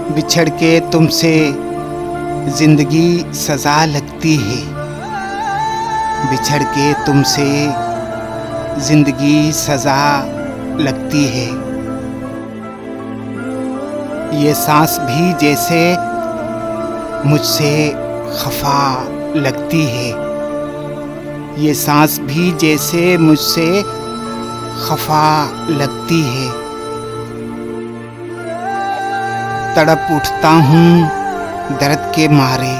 बिछड़ के तुमसे जिंदगी सजा लगती है। बिछड़ के तुमसे जिंदगी सजा लगती है। ये सांस भी जैसे मुझसे खफा लगती है। ये सांस भी जैसे मुझसे खफा लगती है। तड़प उठता हूँ दर्द के मारे,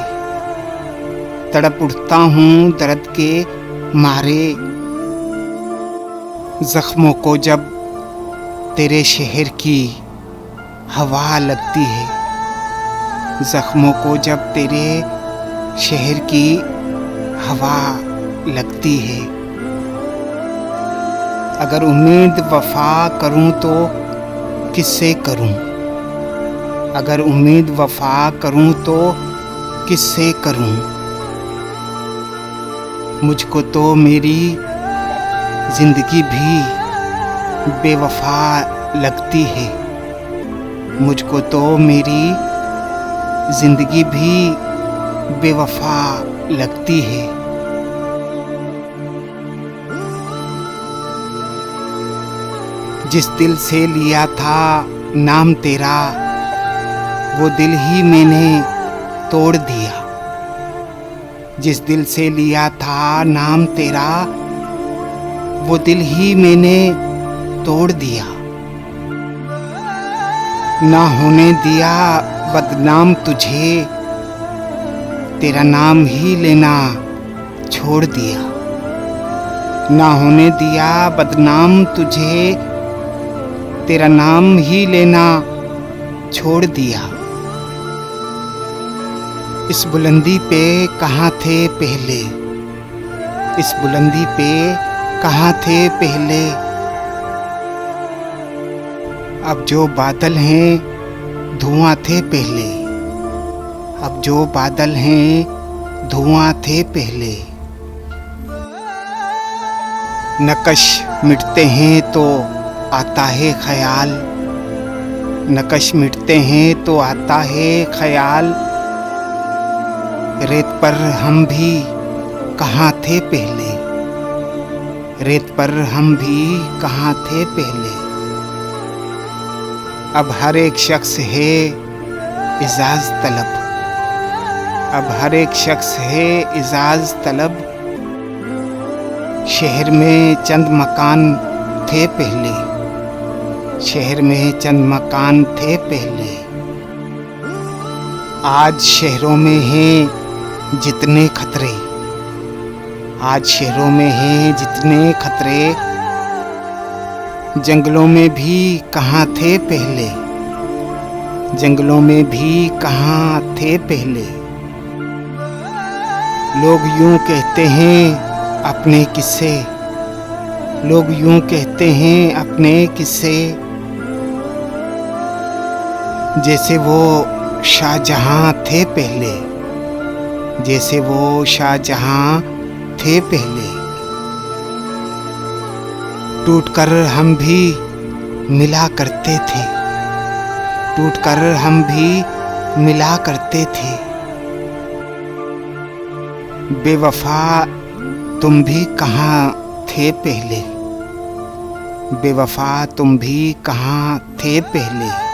तड़प उठता हूँ दर्द के मारे। जख्मों को जब तेरे शहर की हवा लगती है, जख्मों को जब तेरे शहर की हवा लगती है। अगर उम्मीद वफा करूं तो किससे करूं? अगर उम्मीद वफा करूं तो किससे करूं? मुझको तो मेरी जिंदगी भी बेवफा लगती है। मुझको तो मेरी जिंदगी भी बेवफा लगती है। जिस दिल से लिया था नाम तेरा, वो दिल ही मैंने तोड़ दिया। जिस दिल से लिया था नाम तेरा, वो दिल ही मैंने तोड़ दिया। ना होने दिया बदनाम तुझे, तेरा नाम ही लेना छोड़ दिया। ना होने दिया बदनाम तुझे, तेरा नाम ही लेना छोड़ दिया। इस बुलंदी पे कहाँ थे पहले? इस बुलंदी पे कहाँ थे पहले? अब जो बादल हैं धुआं थे पहले। अब जो बादल हैं धुआं थे पहले। नक्श मिटते हैं तो आता है ख्याल, नक्श मिटते हैं तो आता है ख्याल। रेत पर हम भी कहाँ थे पहले? रेत पर हम भी कहाँ थे पहले? अब हर एक शख्स है इजाज़ तलब। अब हर एक शख्स है इजाज़ तलब। शहर में चंद मकान थे पहले। शहर में चंद मकान थे पहले। आज शहरों में हैं जितने खतरे। आज शहरों में हैं जितने खतरे। जंगलों में भी कहाँ थे पहले? जंगलों में भी कहाँ थे पहले? लोग यूं कहते हैं अपने किस्से। लोग यूं कहते हैं अपने किस्से, जैसे वो शाहजहां थे पहले। जैसे वो शाहजहां थे पहले। टूटकर हम भी मिला करते थे। टूटकर हम भी मिला करते थे। बेवफा तुम भी कहाँ थे पहले? बेवफा तुम भी कहाँ थे पहले?